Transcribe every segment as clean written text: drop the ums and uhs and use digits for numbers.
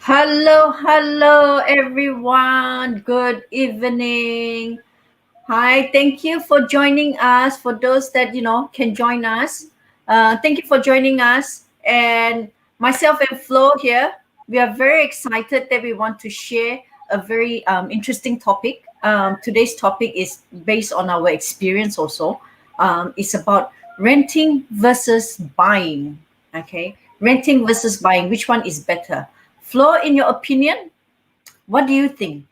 Hello, everyone. Good evening. Hi, thank you for joining us. For those that can join us, thank you for joining us. And myself and Flo here, we are very excited that we want to share a very interesting topic. Today's topic is based on our experience. Also, it's about renting versus buying. Okay, renting versus buying. Which one is better? Flo, in your opinion, what do you think?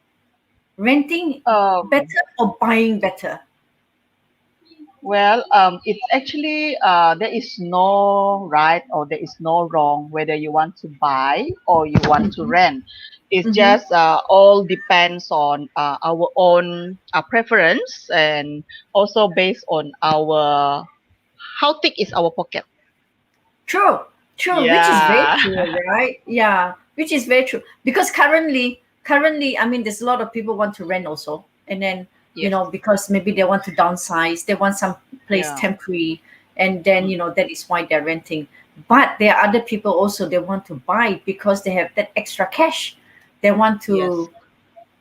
Renting Um, better or buying better? it's actually there is no right or there is no wrong whether you want to buy or you want to rent. It's Mm-hmm. just all depends on our own preference and also based on our how thick is our pocket. True, true, which is very Yeah. true, right? Yeah, which is very true. Because currently, I mean, there's a lot of people want to rent also, and then Yes. because maybe they want to downsize, they want some place Yeah. temporary, and then Mm. that is why they're renting. But there are other people also they want to buy because they have that extra cash. They want Yes. to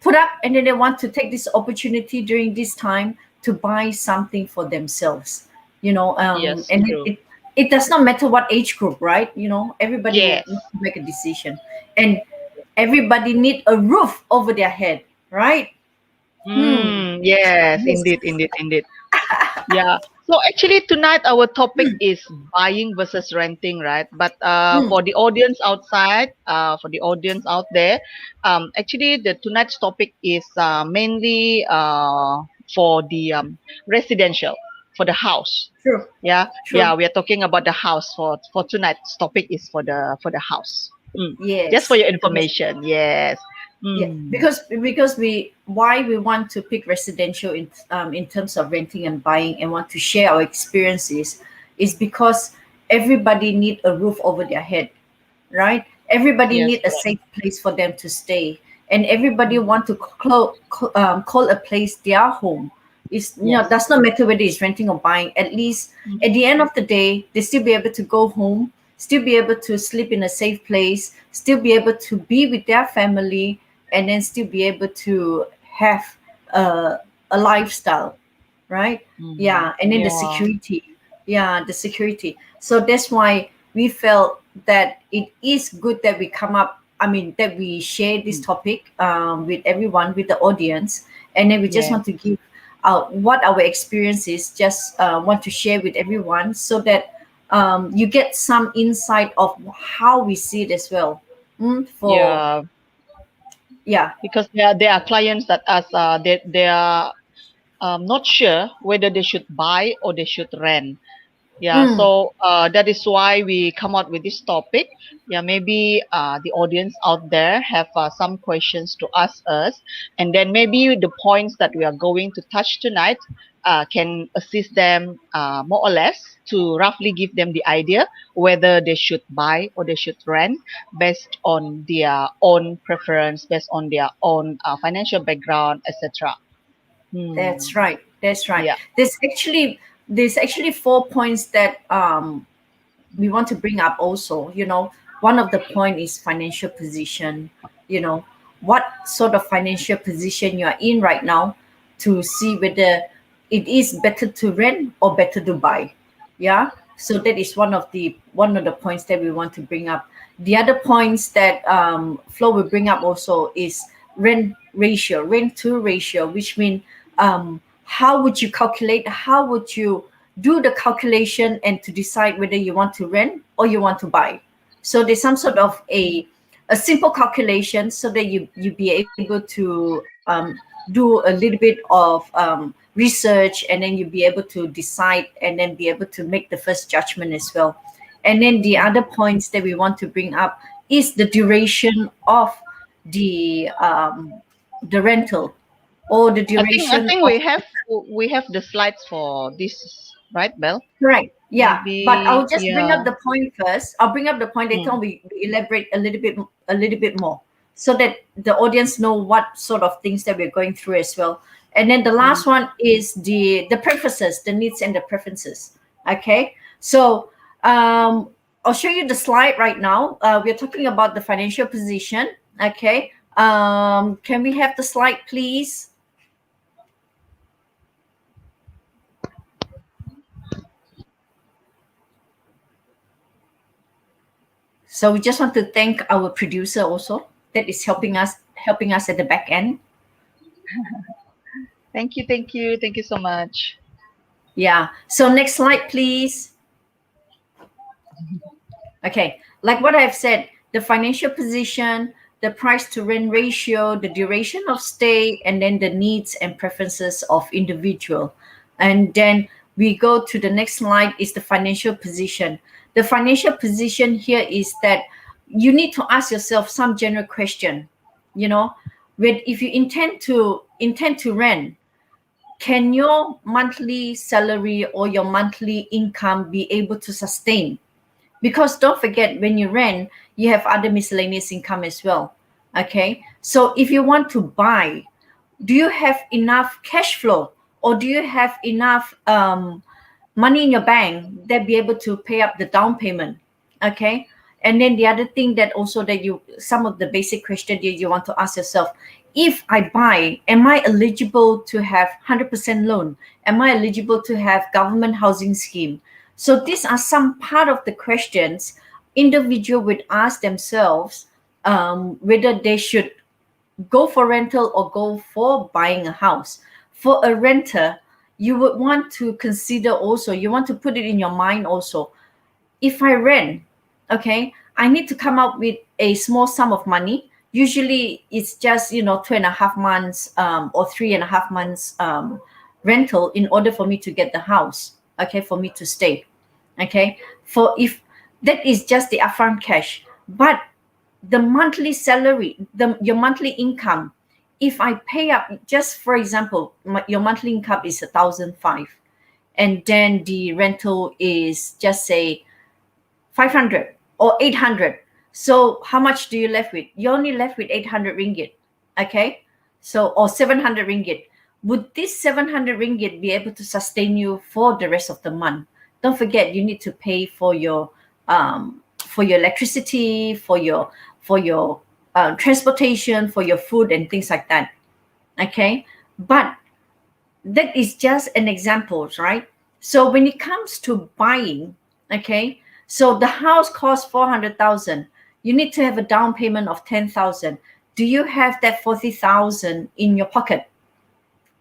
put up, and then they want to take this opportunity during this time to buy something for themselves. Yes. And True. it does not matter what age group, right? Everybody will Yes. need to make a decision, and everybody need a roof over their head, right? Hmm. Yes. Yes. Indeed. Indeed. Indeed. Yeah. So actually tonight our topic is buying versus renting, right? But Hmm. for the audience outside, for the audience out there, actually the tonight's topic is mainly for the residential, for the house. True. Yeah, True. yeah, we are talking about the house for tonight's topic is for the house. Just for Yes. your Yes. information, yes. Yeah, Mm. because we why we want to pick residential in terms of renting and buying and want to share our experiences is because everybody need a roof over their head, right? Everybody Yes, need a correct. safe place for them to stay, and everybody Mm. want to call a place their home. It's Yes. does not matter whether it's renting or buying. At least at the end of the day, they still be able to go home, still be able to sleep in a safe place, still be able to be with their family, and then still be able to have a, a lifestyle, right? Yeah, and then the Yeah. security. Yeah, the security. So that's why we felt that it is good that we come up, I mean, that we share this Mm. topic with everyone, with the audience, and then we just Yes. want to give out what our experience is, just want to share with everyone so that you get some insight of how we see it as well. For Yeah. Yeah. Because there are clients that as they are not sure whether they should buy or they should rent. Yeah, Mm. so that is why we come out with this topic. Yeah, maybe the audience out there have some questions to ask us, and then maybe the points that we are going to touch tonight can assist them more or less to roughly give them the idea whether they should buy or they should rent based on their own preference, based on their own financial background, etc. That's Hmm. right. That's right. Yeah. There's actually 4 points that we want to bring up also. One of the point is financial position. You know, what sort of financial position you are in right now to see whether it is better to rent or better to buy. Yeah. So that is one of the points that we want to bring up. The other points that Flo will bring up also is rent to ratio, which means how would you calculate, how would you do the calculation and to decide whether you want to rent or you want to buy. So there's some sort of a simple calculation so that you be able to do a little bit of research, and then you be able to decide and then be able to make the first judgment as well. And then the other points that we want to bring up is the duration of the rental, or the I duration think of. we have the slides for this, right, Belle? Correct. Yeah, but Maybe I'll just bring up yeah. the point first. I'll bring up the point. Later Mm, on, we elaborate a little bit more, so that the audience know what sort of things that we're going through as well. And then the mm, last one is the preferences, the needs and the preferences. Okay, so I'll show you the slide right now. We're talking about the financial position. Okay. Can we have the slide, please? So we just want to thank our producer also that is helping us at the back end. Thank you, thank you, thank you so much. Yeah. So next slide, please. Okay. Like what I've said, the financial position, the price to rent ratio, the duration of stay, and then the needs and preferences of individual. And then we go to the next slide is the financial position. The financial position here is that you need to ask yourself some general question, you know, with if you intend to rent, can your monthly salary or your monthly income be able to sustain? Because don't forget, when you rent, you have other miscellaneous income as well. Okay, so if you want to buy, do you have enough cash flow, or do you have enough money in your bank that be able to pay up the down payment? Okay. And then the other thing that also that you some of the basic question that you want to ask yourself, if I buy, am I eligible to have 100% loan? Am I eligible to have government housing scheme? So these are some part of the questions individual would ask themselves, whether they should go for rental or go for buying a house. For a renter, you would want to consider also, you want to put it in your mind also, if I rent, okay, I need to come up with a small sum of money. Usually it's just, 2.5 months or 3.5 months rental in order for me to get the house, okay, for me to stay. Okay. For if that is just the upfront cash, but the monthly salary, your monthly income, if I pay up, just for example, your monthly income is 1,005, and then the rental is just say 500 or 800. So how much do you left with? You're only left with 800 ringgit. Okay. So, or 700 ringgit. Would this 700 ringgit be able to sustain you for the rest of the month? Don't forget, you need to pay for your electricity, for your transportation, for your food and things like that. Okay. But that is just an example, right? So when it comes to buying, okay, so the house costs 400,000. You need to have a down payment of 10,000. Do you have that 40,000 in your pocket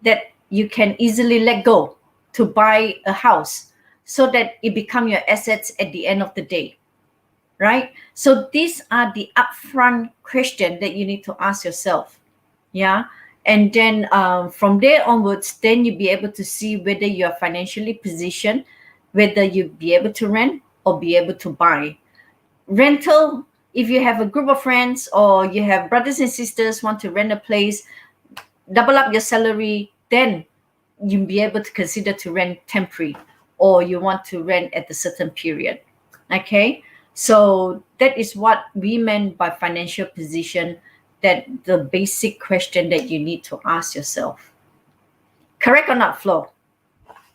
that you can easily let go to buy a house so that it become your assets at the end of the day, right? So these are the upfront question that you need to ask yourself. Yeah. And then from there onwards, then you'll be able to see whether you're financially positioned, whether you be able to rent or be able to buy. Rental, if you have a group of friends or you have brothers and sisters want to rent a place, double up your salary, then you'll be able to consider to rent temporary, or you want to rent at a certain period. Okay. So that is what we meant by financial position, that the basic question that you need to ask yourself. Correct or not, Flo?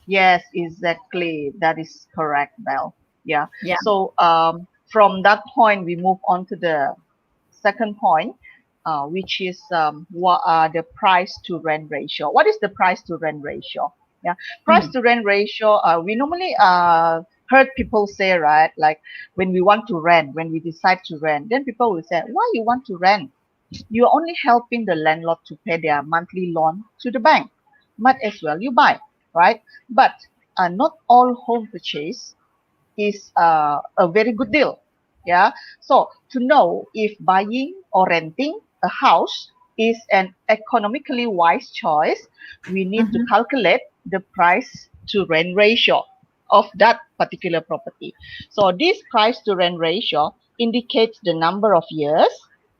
Yes, exactly. That is correct, Belle. Yeah. Yeah. So from that point, we move on to the second point, which is what are the price to rent ratio. What is the price to rent ratio? Yeah, price Mhm. to rent ratio. We normally heard people say, right, like when we want to rent, when we decide to rent, then people will say, why you want to rent? You're only helping the landlord to pay their monthly loan to the bank. Might as well you buy, right? But not all home purchase is a very good deal. Yeah. So to know if buying or renting a house is an economically wise choice, we need to Mhm. calculate the price to rent ratio of that particular property. So this price to rent ratio indicates the number of years.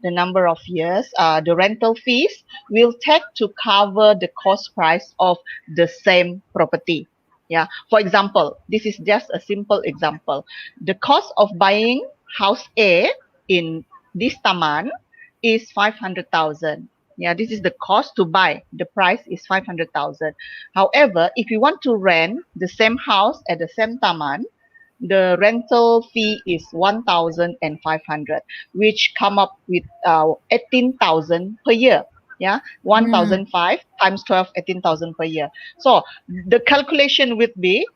The rental fees will take to cover the cost price of the same property. Yeah. For example, this is just a simple example. The cost of buying house A in this taman is 500,000. Yeah, this is the cost to buy. The price is 500,000. However, if you want to rent the same house at the same taman, the rental fee is 1,500, which come up with 18,000 per year. Yeah, Mm, 1,005 times 12, 18,000 per year. So the calculation would be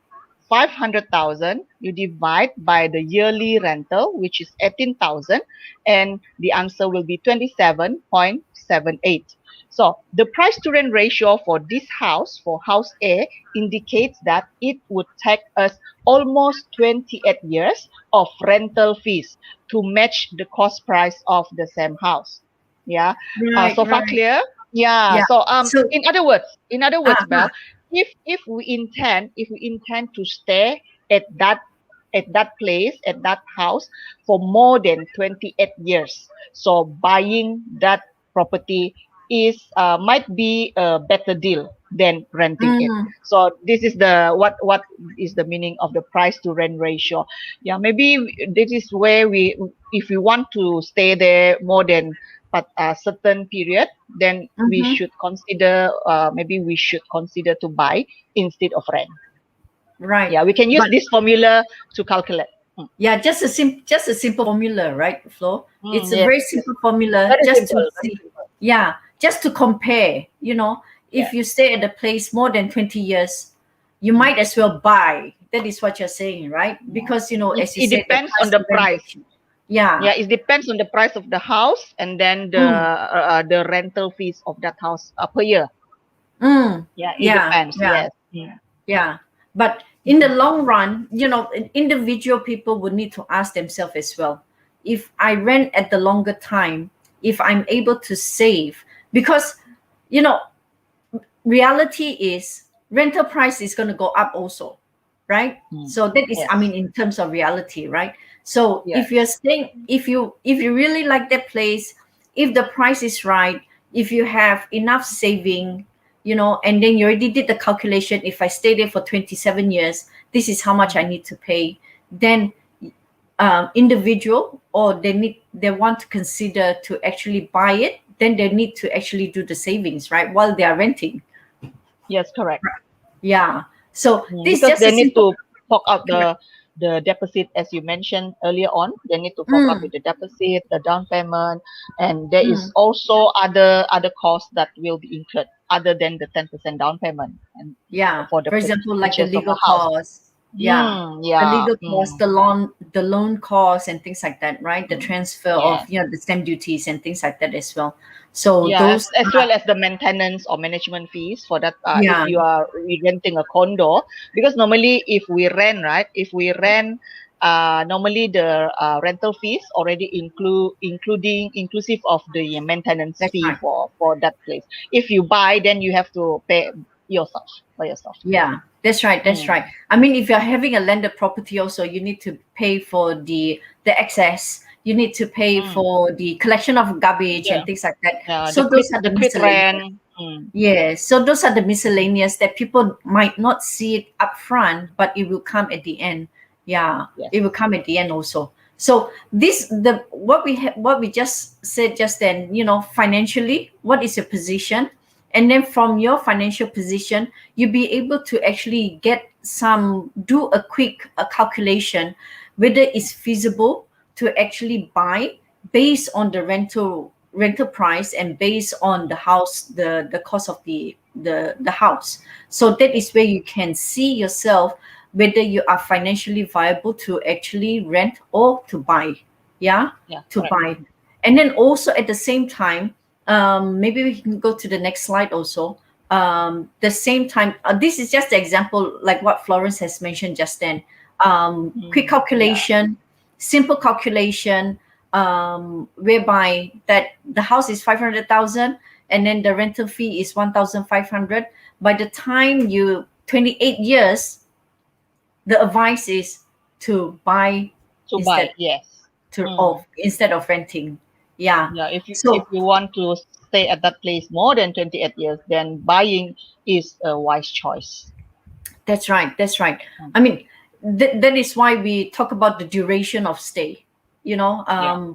500,000 you divide by the yearly rental, which is 18,000, and the answer will be 27.78. So the price to rent ratio for this house, for house A, indicates that it would take us almost 28 years of rental fees to match the cost price of the same house. Yeah. right, So far right. clear? Yeah. Yeah. So So, in other words, uh-huh. Belle, if we intend to stay at that place, at that house for more than 28 years, so buying that property is might be a better deal than renting it. Mm, So this is the what is the meaning of the price to rent ratio. Yeah, maybe this is where we, if we want to stay there more than but a certain period, then we mm-hmm. should consider, maybe we should consider to buy instead of rent. Right. Yeah, we can use But this formula to calculate. Mm, yeah, just a simple formula, right, Flo? It's a yes, very yes. simple formula Very just simple, to very see. simple. Yeah, just to compare. If Yes. you stay at a place more than 20 years, you Mm, might as well buy. That is what you're saying, right? yeah. Because, It, as you it said, the depends on price the to rent price. ratio. Yeah. Yeah, it depends on the price of the house and then Mm, the rental fees of that house per year. mm, Yeah, it yeah, depends. yeah. Yes. Mm. Yeah. But in the long run, individual people would need to ask themselves as well. If I rent at the longer time, if I'm able to save, because, you know, reality is rental price is going to go up also, right? Mm. So that is, I Yes. mean, in terms of reality, right? So if you're Yes. staying, if you really like that place, if the price is right, if you have enough saving, and then you already did the calculation, if I stay there for 27 years, this is how much I Mm. need to pay, then individual, or they want to consider to actually buy it, then they need to actually do the savings, right, while they are renting. Yes, correct. Yeah. So this is Because just a they need simple. to fork out Correct. the deposit, as you mentioned earlier on. They need to fork out Mm, with the deposit, the down payment, and there is mm. also other costs that will be incurred other than the 10% down payment and Yeah. for the For example, like the purchase of a legal house. costs. Yeah. The Yeah. legal costs, the loan costs and things like that, right? The Mm, transfer of, yes. the stamp duties and things like that as well. So Yeah, those as are, well as the maintenance or management fees for that, if yeah, you are renting a condo, because normally if we rent, right, if we rent, normally the rental fees already inclusive of the maintenance that's fee right. for that place. If you buy, then you have to pay yourself by yourself. Yeah, that's right. That's right. Mm, I mean, if you're having a landed property, also you need to pay for the excess. You need to pay mm. for the collection of garbage and The things like that. the So quit those are the the quit miscellaneous. rent. Yes. So those are the miscellaneous that people might not see it up front, but it will come at the end. Yeah, Yes. it will come at the end also. So this the what we just said just then. Financially, what is your position, and then from your financial position, you'll be able to actually do a quick calculation whether it's feasible to actually buy based on the rental price and based on the house, the cost of the house. So that is where you can see yourself whether you are financially viable to actually rent or to buy. Yeah, Yeah, to correct. buy. And then also at the same time, maybe we can go to the next slide also. The same time, this is just the example like what Florence has mentioned just then. Quick Yeah. calculation, simple calculation, whereby that the house is 500,000 and then the rental fee is 1,500. By the time you 28 years, the advice is to buy To instead buy, yes. to Mm. of instead of renting. Yeah. Yeah, if So you want to stay at that place more than 28 years, then buying is a wise choice. that's right. That's right. Mm. I mean, that is why we talk about the duration of stay. You know, Yeah.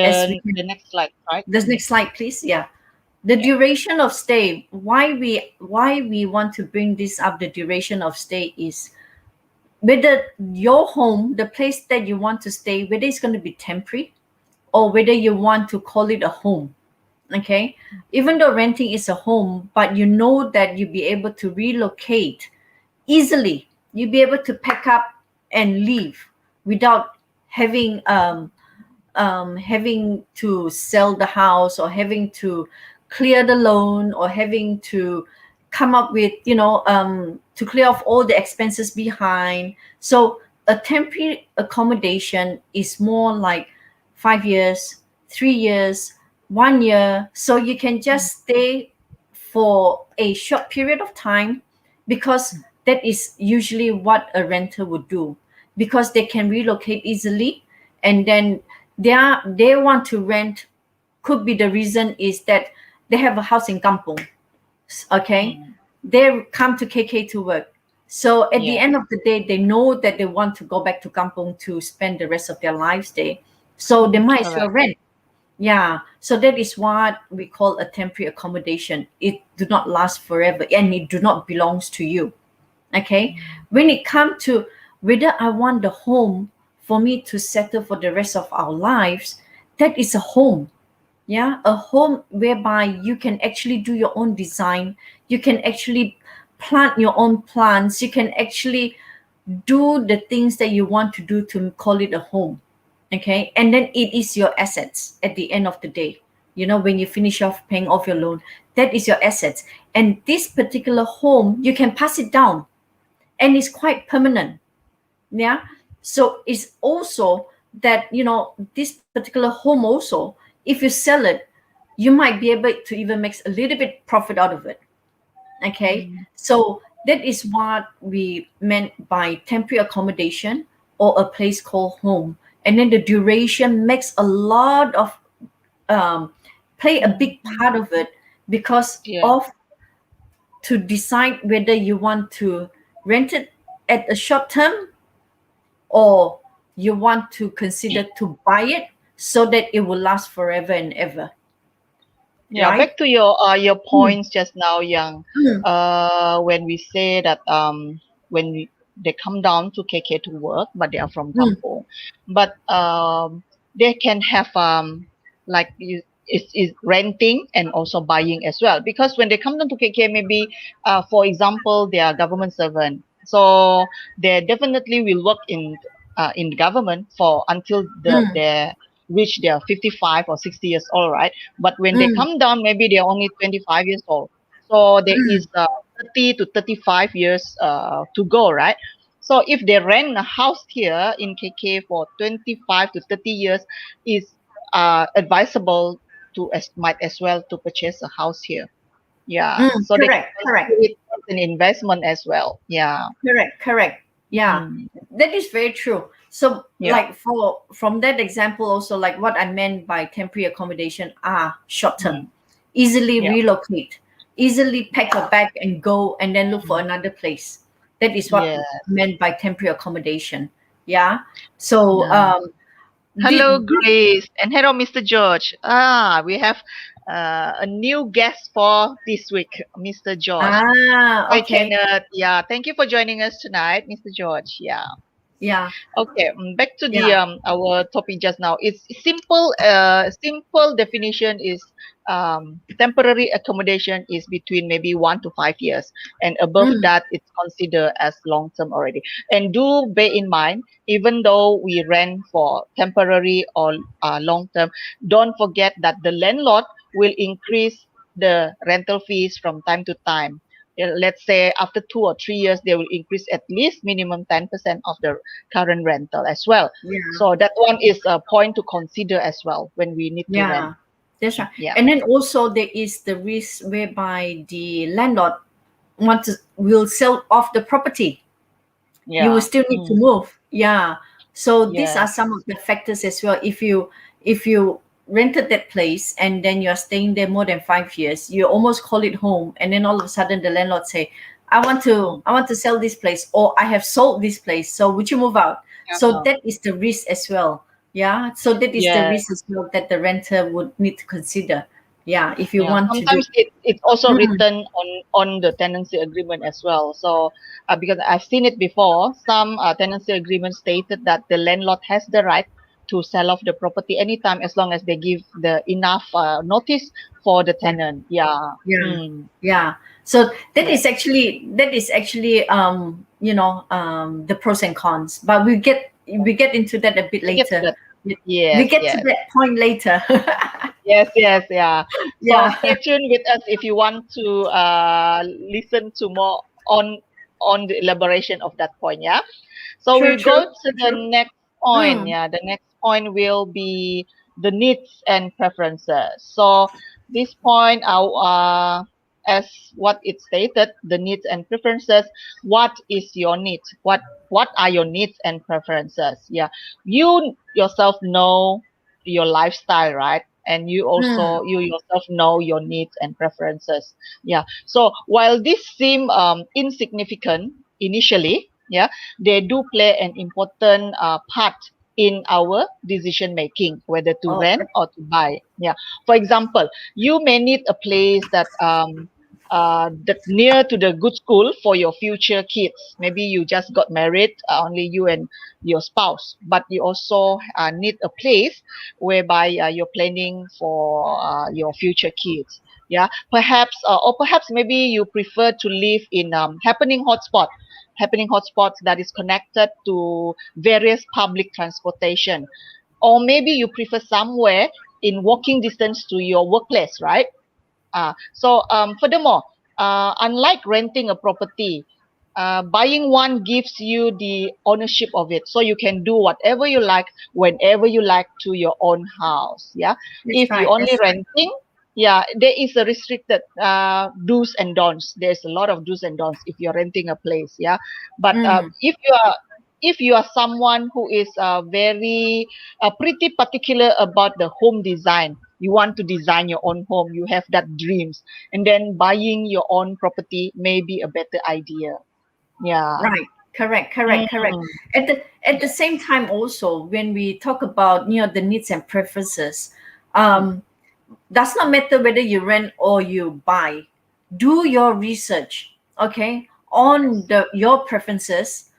as we The next slide, right? the next slide, please. Yeah, the Yeah. duration of stay. Why we want to bring this up? The duration of stay is whether your home, the place that you want to stay, whether it's going to be temporary or whether you want to call it a home. Okay, even though renting is a home, but you know that you'll be able to relocate easily. You'll be able to pack up and leave without having having to sell the house or having to clear the loan or having to come up with, to clear off all the expenses behind. So a temporary accommodation is more like 5 years, 3 years, 1 year. So you can just stay for a short period of time, because that is usually what a renter would do, because they can relocate easily. And then they want to rent. Could be the reason is that they have a house in kampong. Okay, Mm. they come to KK to work. So at the Yeah. end of the day, they know that they want to go back to kampong to spend the rest of their lives there. So they might as well Correct. rent. Yeah. So that is what we call a temporary accommodation. It do not last forever and it do not belongs to you. Okay. When it comes to whether I want the home for me to settle for the rest of our lives, that is a home. Yeah, a home whereby you can actually do your own design, you can actually plant your own plants, you can actually do the things that you want to do to call it a home. Okay, and then it is your assets at the end of the day. When you finish off paying off your loan, that is your assets. And this particular home, you can pass it down, and it's quite permanent. Yeah. So it's also that, this particular home also, if you sell it, you might be able to even make a little bit profit out of it. Okay. Mm. So that is what we meant by temporary accommodation or a place called home. And then the duration makes a lot of play a Mm. big part of it, because Yeah. of to decide whether you want to rent it at a short term, or you want to consider to buy it so that it will last forever and ever, Yeah, right? back to your Mm, points just now, Young. mm, When we say that they come down to KK to work, but they are from mm, Kampong, but they can have like is renting and also buying as well. Because when they come down to KK, maybe for example they are government servant, so they definitely will work in the government for until mm, they reach their 55 or 60 years old, right? But when they mm, come down, maybe they're only 25 years old. So there mm, is 30 to 35 years to go, right? So if they rent a house here in KK for 25 to 30 years, is advisable to might as well to purchase a house here. Yeah. So they can correct, consider correct. it as an investment as well. Yeah. Correct, correct. Yeah, Mm. that is very true. So, Yeah. like from that example, also like what I meant by temporary accommodation are short term, Mm. easily Yeah. relocate, easily pack Yeah. your bag and go, and then look for Mm. another place. That is what Yeah. meant by temporary accommodation. Yeah. So, Yeah. Hello, this Grace, and hello, Mr. George. We have a new guest for this week, Mr. George. Hi, okay. Kenneth. Yeah, thank you for joining us tonight, Mr. George. Yeah. Yeah, Okay, back to the yeah. our topic just now. It's simple. Simple definition is temporary accommodation is between maybe 1 to 5 years, and above Mm, that, it's considered as long term already. And do bear in mind, even though we rent for temporary or long term, don't forget that the landlord will increase the rental fees from time to time. Let's say after 2 or 3 years, they will increase at least minimum 10% of the current rental as well. yeah. So that one is a point to consider as well when we need to rent. Yeah, that's right. Yeah. And then also there is the risk whereby the landlord will sell off the property. You will Yeah. still need to Mm. move. Yeah. So these are Yes. some of the factors as well. If you rented that place and then you are staying there more than 5 years, you almost call it home, and then all of a sudden the landlord say, Mm. I want to sell this place, or I have sold this place. So would you move out? So Uh-huh. that is the risk as well. Yeah. So that is the Yes. risk as well that the renter would need to consider. Yeah, if you Yeah, want to do. sometimes it's also Mm, written on the tenancy agreement as well. So because I've seen it before, some tenancy agreements stated that the landlord has the right to sell off the property anytime as long as they give the enough notice for the yeah, tenant. Yeah. yeah, Mm. yeah. So Yeah. that is actually the pros and cons. But we get into that a bit We get to later. that. We Yes, get to yes. that point later. Yes, yes, yeah. So Yeah, stay tuned with us if you want to listen to more on on the elaboration of that point. Yeah. So true, we'll go true, to the true. next point. Mm. Yeah, the next point will be the needs and preferences. So this point, as what it stated, the needs and preferences. What is your needs? What are your needs and preferences? Yeah, you yourself know your lifestyle, right? And Mm. you yourself know your needs and preferences. Yeah. So while this seem insignificant initially, yeah, they do play an important part in our decision making, whether to Oh, rent or to buy. Yeah. For example, you may need a place that near to the good school for your future kids. Maybe you just got married, only you and your spouse, but you also need a place whereby you're planning for your future kids. Yeah, perhaps, or perhaps maybe you prefer to live in happening hotspots that is connected to various public transportation, or maybe you prefer somewhere in walking distance to your workplace, right? Furthermore, unlike renting a property, buying one gives you the ownership of it. So you can do whatever you like, whenever you like to your own house. Yeah. that's If you right. only That's right. renting, yeah, there is a restricted do's and don'ts. There's a lot of do's and don'ts if you're renting a place. Yeah. But Mm. if you are someone who is very pretty particular about the home design, you want to design your own home, you have that dreams, and then buying your own property may be a better idea. Yeah. Right. Correct. Correct. Correct. Mm. At the Yeah. same time, also when we talk about the needs and preferences, Mm. um, does not matter whether you rent or you buy. Do your research, okay, on Yes. the your preferences.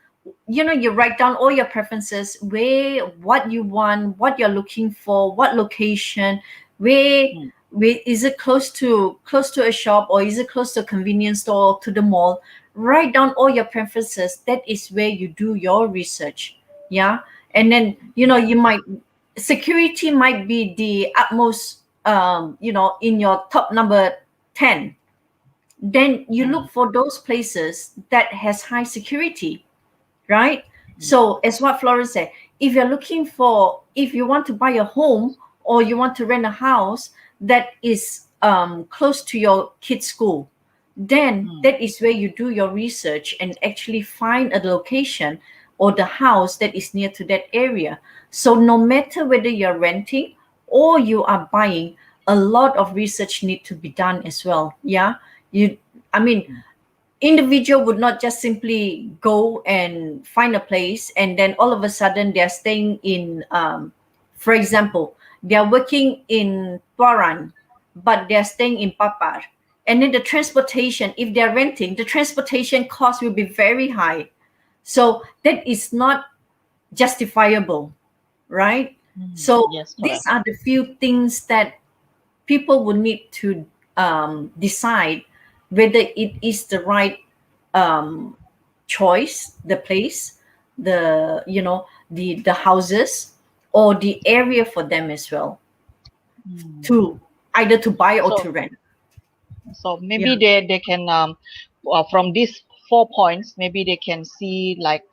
You write down all your preferences, where what you want, what you're looking for, what location, where Mm. where is it close to a shop, or is it close to a convenience store or to the mall. Write down all your preferences. That is where you do your research. Yeah. And then you might, security might be the utmost, in your top number 10. Then you Mm. look for those places that has high security, right? Mm. So as what Florence said, if you want to buy a home or you want to rent a house that is close to your kid's school, then Mm. that is where you do your research and actually find a location or the house that is near to that area. So no matter whether you're renting or you are buying, a lot of research need to be done as well. Yeah. you I mean, Mm. individual would not just simply go and find a place and then all of a sudden they're staying in, for example, they're working in Tuaran, but they're staying in Papar. And then the transportation, if they're renting, the transportation cost will be very high. So that is not justifiable, right? Mm. So Yes, these correct. are the few things that people will need to decide whether it is the right um, choice, the place, the houses, or the area for them as well, Mm. to either to buy or So to rent. so Yeah. maybe they can from these 4 points, maybe they can see like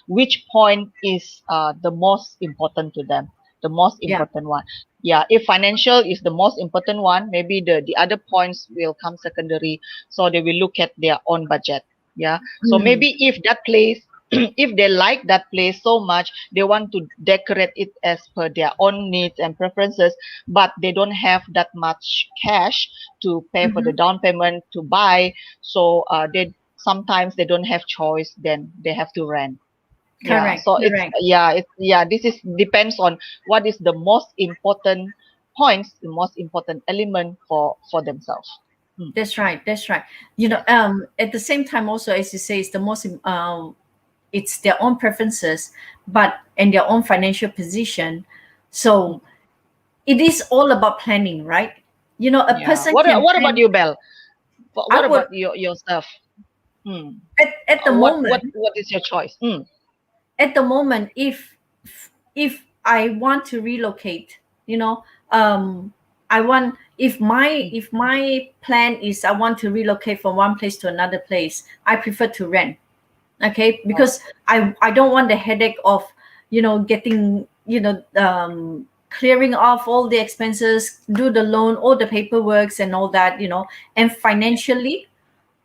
which point is the most important to them, the most Yeah. important one. Yeah, if financial is the most important one, maybe the other points will come secondary, so they will look at their own budget. Yeah, so Mm, maybe if that place if they like that place so much, they want to decorate it as per their own needs and preferences, but they don't have that much cash to pay for the mhm. down payment to buy. So they sometimes they don't have choice, then they have to rent. Yeah. Correct. So Correct. this is depends on what is the most important points, the most important element for themselves. That's right. That's right. Yes. At the same time, also, as you say, it's their own preferences, but and their own financial position. Mm. So it is all about planning, right? A Yeah. person can What about plan. you, Belle? I What would about yourself? Mm. at the moment. What is your choice? Mm. At the moment, if I want to relocate, you know, um, I want Mm. if my plan is I want to relocate from one place to another place, I prefer to rent. Okay, Oh. because I don't want the headache of getting clearing off all the expenses, do the loan, all the paperworks and all that, and Yeah. financially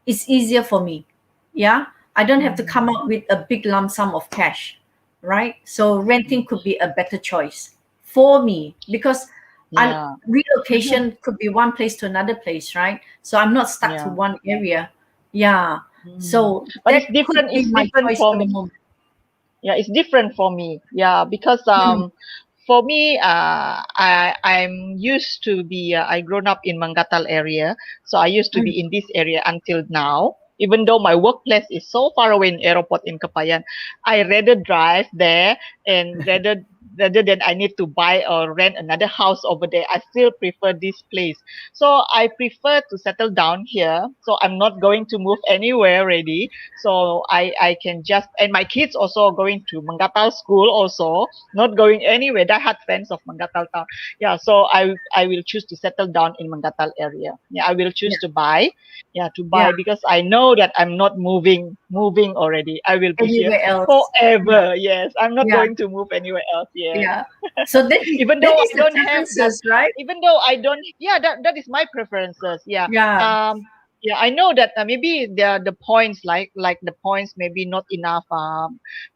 it's easier for me. Yeah, I don't have to come Mm. up with a big lump sum of cash, right? So renting Mm. could be a better choice for me because Yeah. relocation could be one place to another place, right? So I'm not stuck to Yeah. one area. Yeah, Mm. so But that could be it's my different choice for for the me. moment. Yeah, it's different for me. Yeah, because Mm, for me, I'm used to be I grown up in Mangatal area, so I used to mm, be in this area until now. Even though my workplace is so far away in airport in Kapayan, I rather drive there, and rather than I need to buy or rent another house over there, I still prefer this place. So I prefer to settle down here. So I'm not going to move anywhere already. So I can just, and my kids also going to Mangatal school also, not going anywhere. I had friends of Mangatal town. Yeah, so I will choose to settle down in Mangatal area. Yeah, I will choose yeah, to buy. Yeah, to yeah. buy because I know that I'm not moving already. I will be here Anywhere else. Yeah, forever. Yes, I'm not yeah, going to move anywhere else. Yes. yeah. So that is Even that though is I the don't have that, preferences, right? even though I don't, yeah, that is my preferences. Yeah. Yeah. Yeah, I know that maybe the points, like the points maybe not enough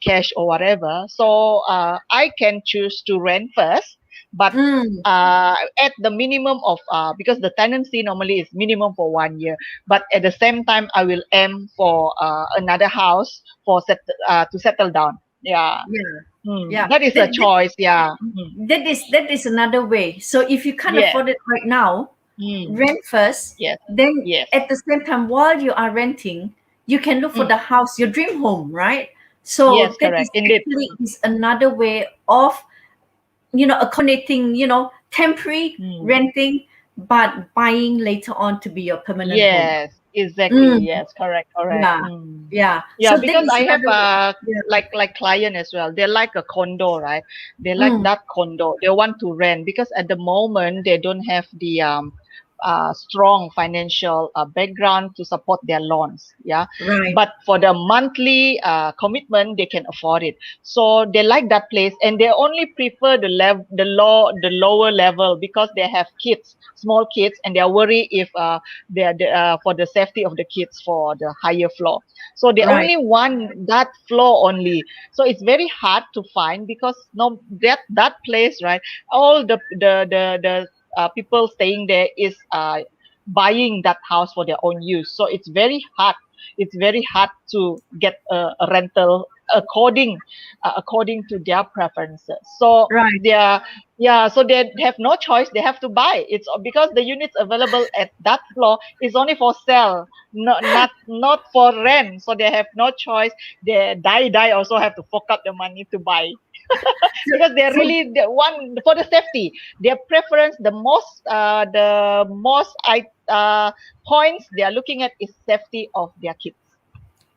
cash or whatever, so I can choose to rent first, but Mm, at the minimum of because the tenancy normally is minimum for 1 year, but at the same time I will aim for another house to settle down. Yeah. yeah, yeah. That is a choice. Yeah. That is another way. So if you can't Yes. afford it right now, Mm. rent first. Yes. Then Yes. at the same time, while you are renting, you can look for Mm. the house, your dream home, right? Yes, So that correct. is Indeed. actually is another way of accommodating, temporary Mm. renting, but buying later on to be your permanent home. Yes, exactly. Mm, Yes, correct, correct. yeah, yeah. Yeah, So that because is I have another way. Yeah. like client as well. They like a condo, right? They like Mm, that condo. They want to rent because at the moment they don't have the strong financial background to support their loans. Yeah, right, but for the monthly commitment, they can afford it. So they like that place, and they only prefer the lower level because they have kids, small kids, and they are worried if for the safety of the kids for the higher floor. So they right. only want that floor only. So it's very hard to find because no that place, right? All the people staying there is buying that house for their own use. So it's very hard. It's very hard to get a rental according to their preferences. So Right. so they have no choice. They have to buy. It's because the units available at that floor is only for sale, not for rent. So they have no choice. They die also have to fork out the money to buy So, because they're so really the one for the safety. Their preference, the most points they are looking at is safety of their kids.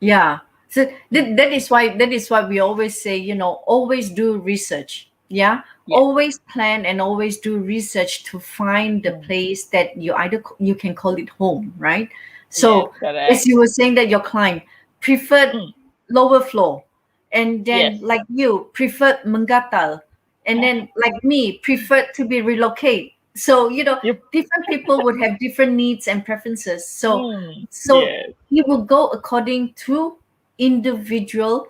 yeah. So Mm. that is why we always say, always do research. Yeah. Yes. Always plan and always do research to find the Mm. place that you can call it home, right? Yes, So correct. as you were saying that your client preferred Mm. lower floor, and then Yes. like you preferred Mangatal, and then like me preferred to be relocate. So You. different people would have different needs and preferences. So Yes. it will go according to individual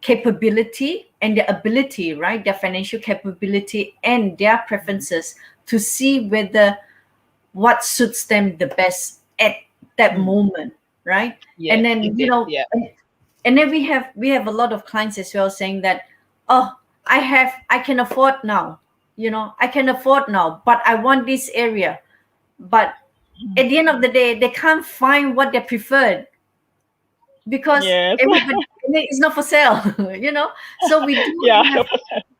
capability and their ability, right? Their financial capability and their Mm. preferences to see whether what suits them the best at that Mm. moment, right? And Yes, then indeed. Yeah. and then we have a lot of clients as well saying that, oh, I can afford now. I can afford now, but I want this area. But Mm. at the end of the day, they can't find what they preferred because Yes. everybody it's not for sale. So Yeah. have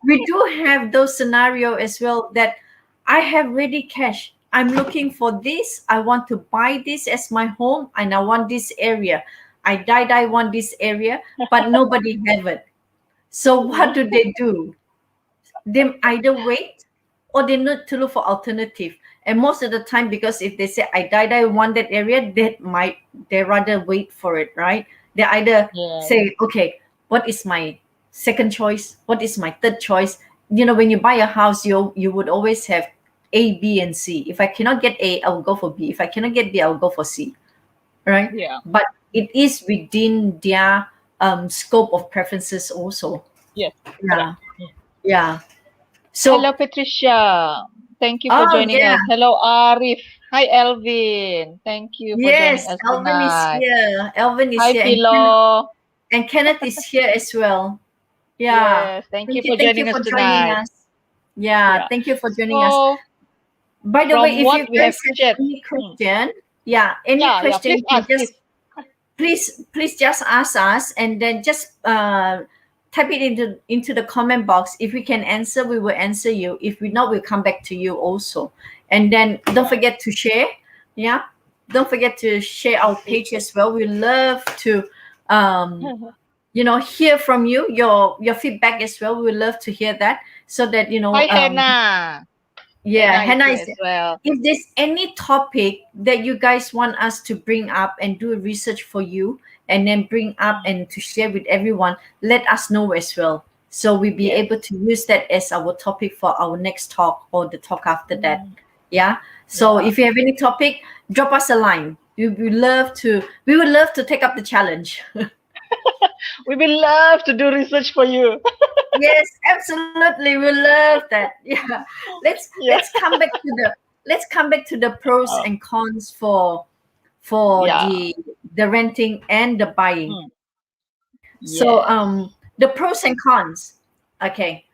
we do have those scenario as well that I have ready cash. I'm looking for this. I want to buy this as my home, and I want this area. I want this area, but nobody have it. So what do they do? They either wait or they need to look for alternative. And most of the time, because if they say I want that area, they rather wait for it, right? They either Yes. say, okay, what is my second choice? What is my third choice? When you buy a house, you would always have A, B, and C. If I cannot get A, I will go for B. If I cannot get B, I will go for C, right? Yeah. But it is within their scope of preferences also. Yes. Correct. Yeah, yeah. Hello, So, Patricia. Thank you for oh joining yeah, us. Hello, Arif. Hi, Elvin. Thank you for joining yes, us Alvin is tonight. here. Alvin is Hi, here, Philo. And Kenneth is here as well. Yeah. Yes, thank you Thank you. for Thank you joining us for joining tonight. us. Yeah. Yeah. Thank you for joining us. So, By the way, from if what you we have guys have shared, any hmm, question, yeah, any yeah, yeah, question, please you can ask, just please. please just ask us, and then just type it into the comment box. If we can answer, we will answer you. If we not, we'll come back to you also. And then don't Right. forget to share. Yeah, don't forget to share our page Facebook. as well. We love to um hear from you, your feedback as well. We would love to hear that, so that Hi, Hannah. yeah, Hannah is Hannah here is, as well. if there's any topic that you guys want us to bring up and do research for you, and then bring up Mm, and to share with everyone, let us know as well, so we'll be yes. able to use that as our topic for our next talk or the talk after that. Mm, Yeah, so yeah. if you have any topic, drop us a line. We would love to take up the challenge. We will love to do research for you. Yes, absolutely. We love that. Yeah. Let's Yeah. come back to the pros Oh, and cons for yeah. the renting and the buying. Mm, So yes. the pros and cons. Okay.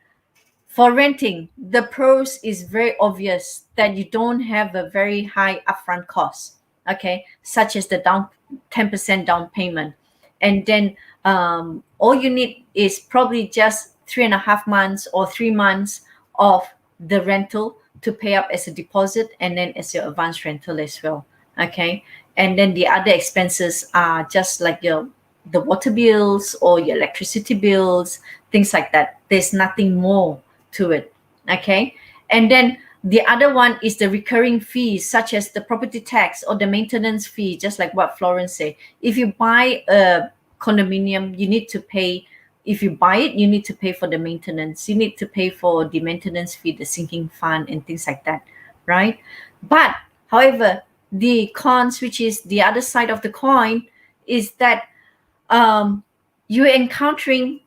For renting, the pros is very obvious that you don't have a very high upfront cost, okay, such as the 10% down payment. And then all you need is probably just 3.5 months or 3 months of the rental to pay up as a deposit, and then as your advance rental as well. Okay. And then the other expenses are just like the water bills or your electricity bills, things like that. There's nothing more to it. Okay. And then the other one is the recurring fees, such as the property tax or the maintenance fee, just like what Florence said. If you buy a condominium, you need to pay. If you buy it, you need to pay for the maintenance. You need to pay for the maintenance fee, the sinking fund, and things like that, right? But however, the cons, which is the other side of the coin, is that um, you're encountering,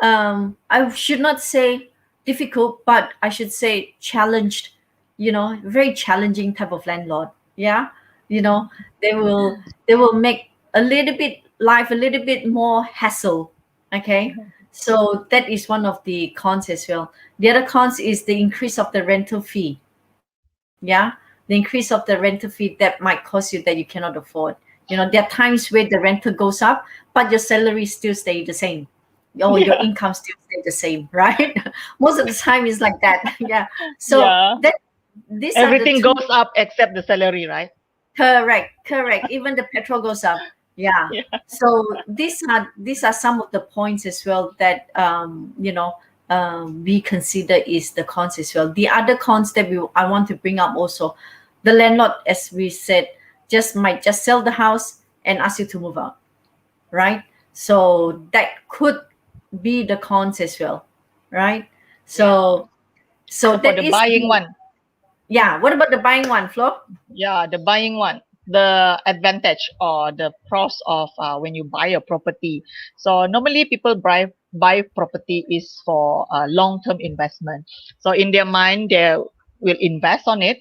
I should not say difficult, but I should say challenged, very challenging type of landlord. Yeah. You know, they will make a little bit life a little bit more hassle. Okay. So that is one of the cons as well. The other cons is the increase of the rental fee. Yeah. The increase of the rental fee that might cost you that you cannot afford. There are times where the rental goes up, but your salary still stay the same, or your Yeah. income still stay the same, right? Most of the time it's like that. Yeah. So Yeah. that these are the Everything two. goes up except the salary, right? Correct. Even the petrol goes up. Yeah. Yeah. So these are some of the points as well that we consider is the cons as well. The other cons that I want to bring up also, the landlord, as we said, might just sell the house and ask you to move out, right? So that could be the cons as well, right? Yeah. So so So for that the is buying the, one, yeah. What about the buying one, Flo? yeah, the buying one, the advantage or the pros of when you buy a property. So normally people buy property is for a long-term investment. So in their mind, they will invest on it.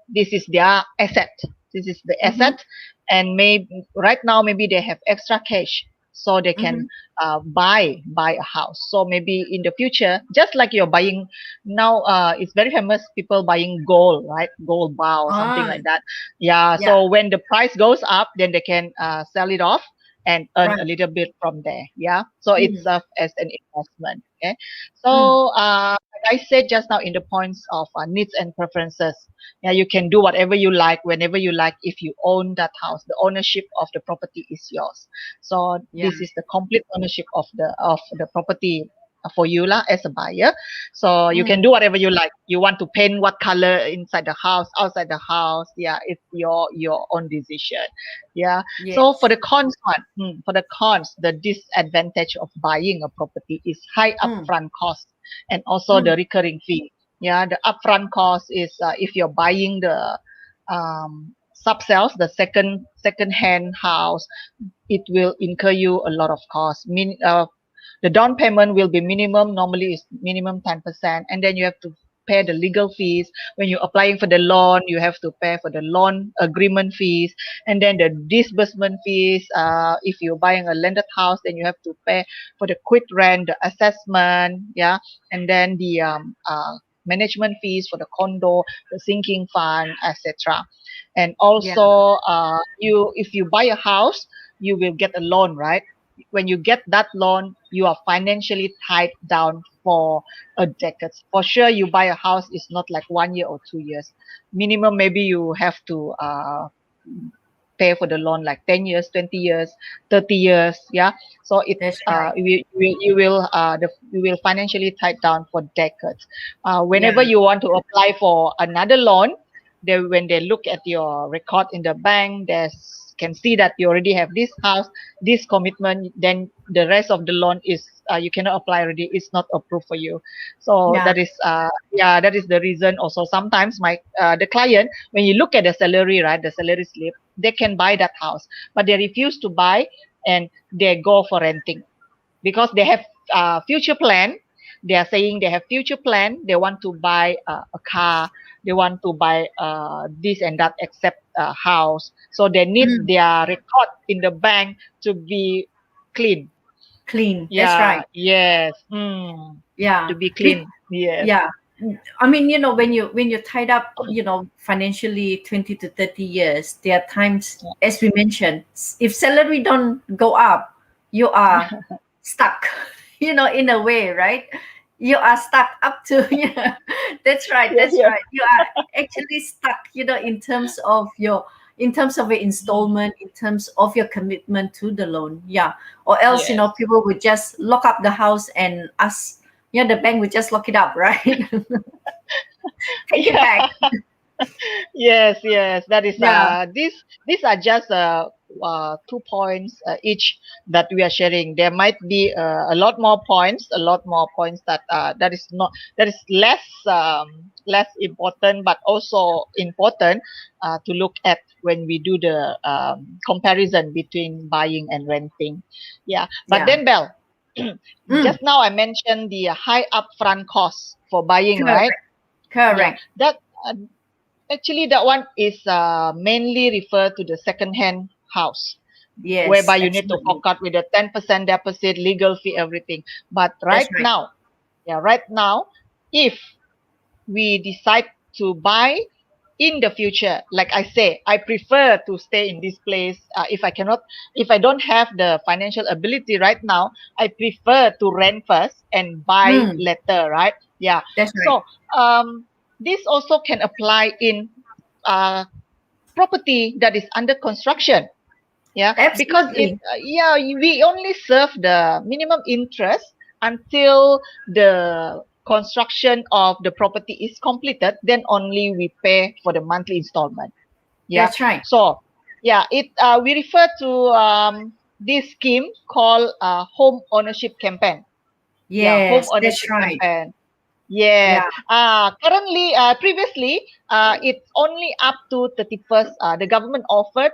This is their asset. This is the Mm-hmm. asset, and maybe right now maybe they have extra cash. so they can Mm-hmm. buy a house. So maybe in the future, just like you're buying now, it's very famous, people buying gold, right? Gold bar or something Ah, like that. Yeah. yeah, So when the price goes up, then they can sell it off and earn a right. little bit from there. Yeah. So it Mm, serves as an investment. Okay. mm, So like I said just now in the points of needs and preferences. Yeah, you can do whatever you like, whenever you like, if you own that house. The ownership of the property is yours. So yeah. this is the complete ownership of the property for you lah as a buyer. So you Mm, can do whatever you like. You want to paint what color inside the house, outside the house. Yeah, it's your own decision. Yeah. So for yes. the cons one, for the cons, the disadvantage of buying a property is high Mm, upfront cost and also the mm, recurring fee. Yeah, the upfront cost is if you're buying the sub sales, the second hand house, it will incur you a lot of cost. The down payment will be minimum, normally is minimum 10%, and then you have to pay the legal fees. When you're applying for the loan, you have to pay for the loan agreement fees, and then the disbursement fees. If you're buying a landed house, then you have to pay for the quick rent, the assessment, yeah, and then the management fees for the condo, the sinking fund, etc. And yeah, also, you if you buy a house, you will get a loan, right? When you get that loan, you are financially tied down for a decade. For sure, you buy a house is not like 1 year or 2 years. Minimum, maybe you have to pay for the loan like 10 years, 20 years, 30 years. Yeah. So it that's right. you will financially tied down for decades. Yeah, Whenever you want to apply for another loan, when they look at your record in the bank, they can see that you already have this house, this commitment. Then the rest of the loan is you cannot apply already. It's not approved for you. So yeah, that is yeah, that is the reason. Also, sometimes the client, when you look at the salary, right, the salary slip, they can buy that house, but they refuse to buy and they go for renting because they have future plan. They are saying they have future plan. They want to buy a car. They want to buy this and that, except a house. So they need mm, their record in the bank to be clean. clean. That's Yeah. right. Yes. Yeah, To be we, clean. Yes. yeah. I mean, when you're tied up, financially 20 to 30 years, there are times, as we mentioned, if salary don't go up, you are stuck, in a way, right? You are stuck up to, yeah, that's right, Yes. that's Yes. right. You are actually stuck, in terms of your Mm. installment, in terms of your commitment to the loan. Yeah. Or else, Yes. people would just lock up the house and ask, yeah, the bank would just lock it up, right? Take it Yeah. back. Yes, yes, that is Yeah, these are just 2 points each that we are sharing. There might be a lot more points, that that is less important, but also important to look at when we do the comparison between buying and renting. Yeah, but yeah. then Belle, Mm, just now I mentioned the high upfront costs for buying, right? correct, Yeah, correct. that uh, actually, that one is mainly refer to the second-hand house, Yes, whereby you need to fork absolutely. out with a 10% deposit, legal fee, everything. But That's right. right now, if we decide to buy in the future, like I say, I prefer to stay in this place. If I don't have the financial ability right now, I prefer to rent first and buy Mm, later, right? Yeah. that's right. So this also can apply in uh, property that is under construction. Yeah, because Absolutely. we only serve the minimum interest until the construction of the property is completed, then only we pay for the monthly installment. Yeah. That's right. So yeah, it we refer to this scheme called home ownership campaign. Yeah, home Yes, that's ownership right. campaign. Yes. Yeah. Previously, it's only up to 31st. The government offered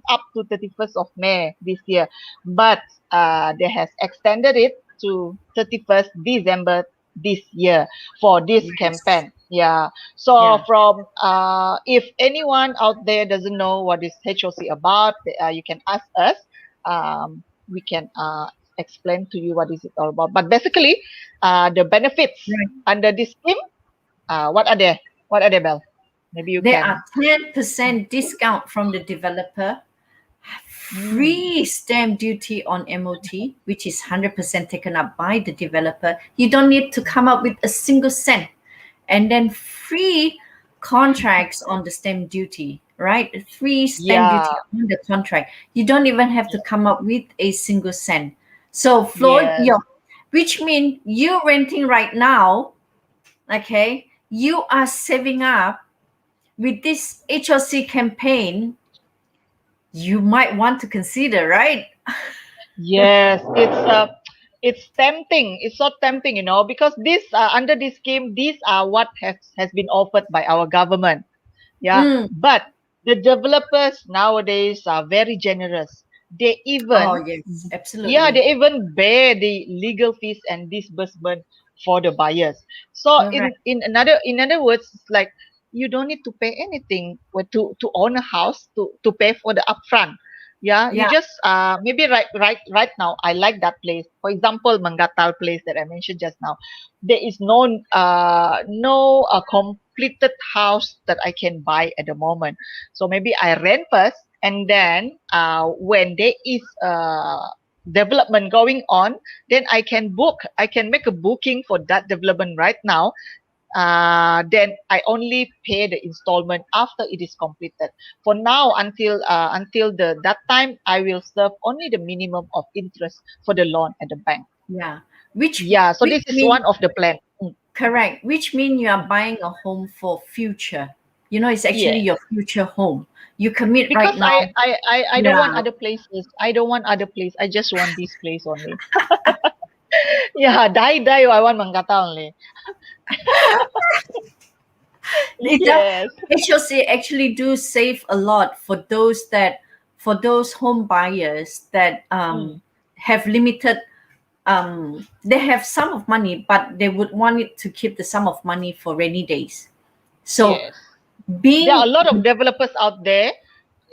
up to 31st of May this year, but they has extended it to 31st December this year for this Yes. campaign. Yeah. So Yeah. from if anyone out there doesn't know what is HOC about, you can ask us. we can explain to you what is it all about. But basically, the benefits Right. under this scheme, what are they? What are they, Bell? Maybe you There can. are 10% discount from the developer, Mm, free stamp duty on MOT, which is 100% taken up by the developer. You don't need to come up with a single cent. And then free contracts on the stamp duty, right? Free stamp yeah. duty on the contract. You don't even have to come up with a single cent. So, Flo, Yes. which means you renting right now, okay, you are saving up with this HLC campaign. You might want to consider, right? Yes, it's tempting. It's so tempting, because this under this scheme, these are what has been offered by our government. Yeah, Mm. but the developers nowadays are very generous. They Oh, even, yes, yeah, absolutely. they even bear the legal fees and disbursement for the buyers. So Correct. in other words, it's like you don't need to pay anything to own a house to pay for the upfront. Yeah, you Yeah, just maybe right now I like that place. For example, Mangatal place that I mentioned just now. There is no completed house that I can buy at the moment. So maybe I rent first, and then when there is development going on, then I can make a booking for that development right now. Then I only pay the installment after it is completed. For now, until the that time, I will serve only the minimum of interest for the loan at the bank. yeah. Which Yeah, so which this is mean one of the plan. correct. Which mean you are Mm. buying a home for future. It's actually Yes, your future home. You commit right because now. I don't want Yeah. other places. I don't want other place. I just want this place only. Yeah, die. I want Mangata only. It does. Yes. HLC actually do save a lot for those home buyers that Mm. have limited they have sum of money, but they would want it to keep the sum of money for rainy days. So Yes. There are a being lot of developers out there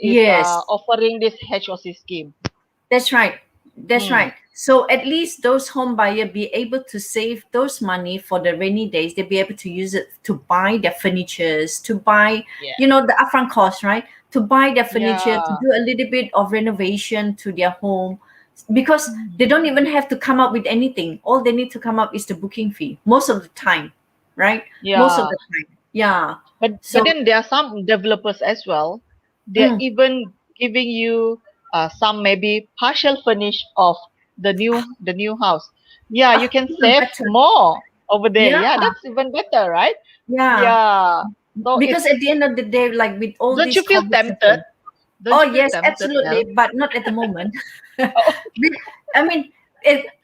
is yes, offering this HOC scheme. that's right. That's Mm. right. So at least those home buyer be able to save those money for the rainy days. They'll be able to use it to buy their furnitures, to buy, Yeah. the upfront cost, right? To buy their furniture, to Yeah. do a little bit of renovation to their home. Because they Mm. don't even have to come up with anything. All they need to come up is the booking fee most of the time, right? Most of Yeah. the time. Yeah. But So then there are some developers as well. They're mm, even giving you some maybe partial furnish of the new house. Yeah, you can even save better. more over there. Yeah. Yeah, that's even better, right? Yeah. Yeah. So Because it's at the end of the day, like with all don't this you feel COVID tempted? situation. Don't Oh you feel yes, tempted, absolutely, Mel? but not at the moment. Oh, I mean,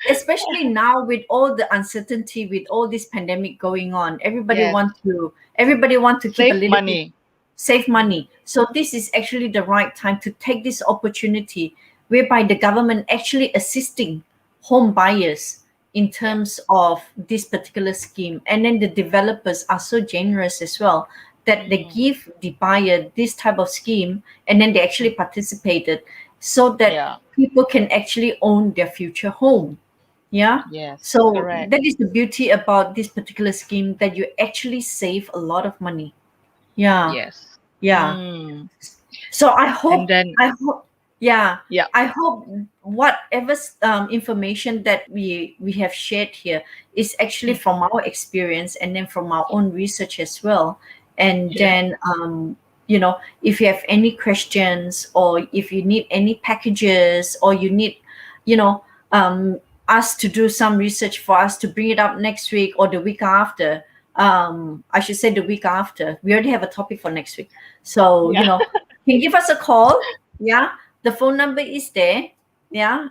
especially now with all the uncertainty, with all this pandemic going on, yes. everybody want to keep a Save little bit money. save money. So this is actually the right time to take this opportunity, whereby the government actually assisting home buyers in Yeah. terms of this particular scheme, and then the developers are so generous as well that they Mm. give the buyer this type of scheme, and then they actually participated so that Yeah. people can actually own their future home. Yeah. Yes. So Correct. that is the beauty about this particular scheme, that you actually save a lot of money. Yeah. Yes. Yeah. Mm. So And then yeah, yeah. I hope whatever information that we have shared here is actually Mm. from our experience, and then from our own research as well. And Yeah. then if you have any questions, or if you need any packages, or you need you know us to do some research for us to bring it up next week or the week after. I should say the week after. We already have a topic for next week. So, Yeah. can give us a call. Yeah. The phone number is there. Yeah.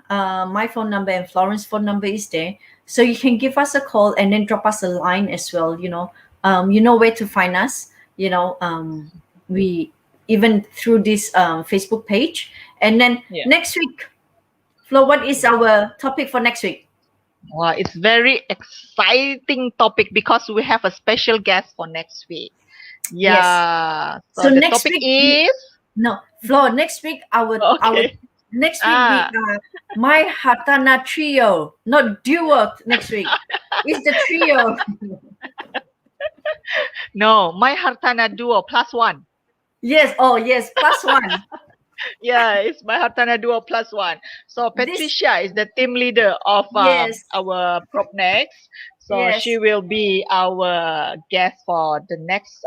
My phone number and Florence phone number is there. So you can give us a call, and then drop us a line as well. You know where to find us. We even through this Facebook page. And then Yeah. next week, Flo, what is our topic for next week? Wow, it's very exciting topic because we have a special guest for next week. Yes. Yeah. So So the next topic week, is no, Flo, next week our okay. Next week we Ah, are my Hatana trio, not duo. Next week it's the trio. no, my Hartana Duo plus one. Yes. Oh yes. Plus one. Yeah, it's my Hartana Duo plus one. So This. Patricia is the team leader of Yes. our PropNex. So she Yes. will be our guest for the next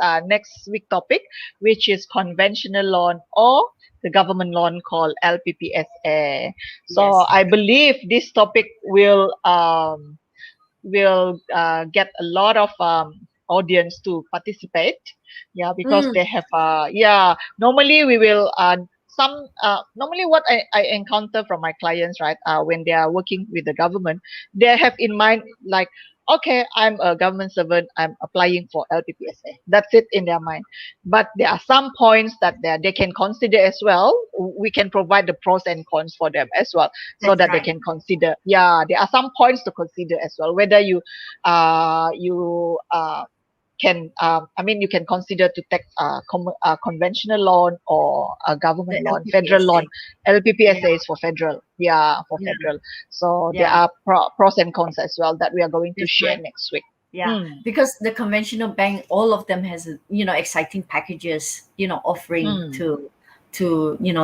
week topic, which is conventional loan or the government loan called LPPSA. So Yes. I believe this topic will get a lot of audience to participate. Yeah, because Mm, they have yeah, normally we will normally what I encounter from my clients, right, when they are working with the government, they have in mind like, okay, I'm a government servant, I'm applying for LPPSA, that's it in their mind. But there are some points that they can consider as well. We can provide the pros and cons for them as well, so that's that they right. can consider. Yeah, there are some points to consider as well, whether you can I mean, you can consider to take conventional loan or a government The loan, federal loan. LPPSA. Yeah. LPPSA is for federal. Yeah, for Yeah. federal. So there Yeah. are pros and cons as well that we are going to That's share right. next week. Yeah, Mm, because the conventional bank, all of them has exciting packages, offering mm,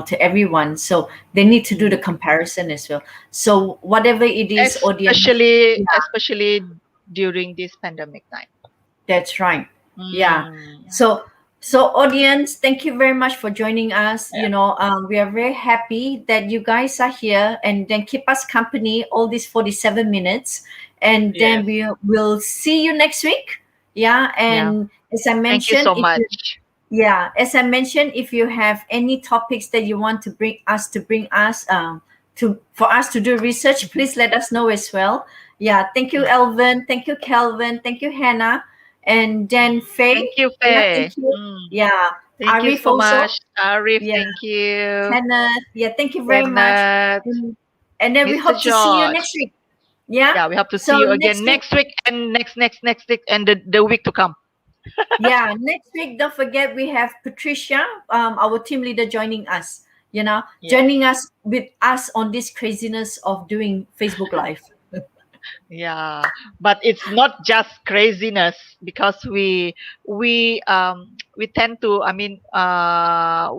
to everyone. So they need to do the mm. comparison as well. So whatever it is, audience. Yeah, Especially during this pandemic time. that's right. Yeah. Mm, So audience, thank you very much for joining us. yeah. We are very happy that you guys are here and then keep us company all these 47 minutes. And then Yes. we will see you next week. Yeah. Yeah. And as I Thank you mentioned, so much. if you have any topics that you want to bring us to for us to do research, please let us know as well. Yeah, thank you, Mm. Elvin. Thank you, Kelvin. Thank you, Hannah. And then Thank Faye. you, Yeah, Faye. thank you. Mm. Yeah, Thank you Arif so also. much, Arif. Yeah, Thank you, Kenneth. Yeah, thank you very much. Kenneth, And then we Mr. hope to see you George. next week. Yeah. Yeah, we hope to see So you next again week, next week and next week and the week to come. yeah, next week, don't forget we have Patricia, our team leader, joining us. Yeah. Joining us with us on this craziness of doing Facebook Live. Yeah, but it's not just craziness, because we tend to, I mean,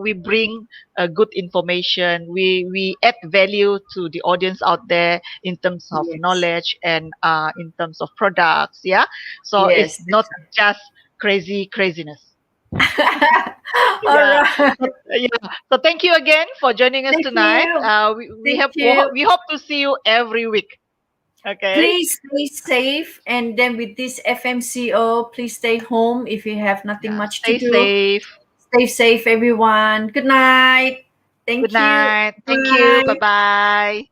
we bring good information. We add value to the audience out there in terms of Yes. knowledge and in terms of products. Yeah, so it's Yes, not that's just craziness. right. All Yeah. right. So, yeah. So thank you again for joining us Thank tonight. you. We Thank have you. we hope to see you every week. Okay. Please stay safe. And then with this FMCO, please stay home if you have nothing Yeah. much to Stay do. safe. Stay safe, everyone. Good night. Good Thank you. night. Thank you. Bye Bye. bye.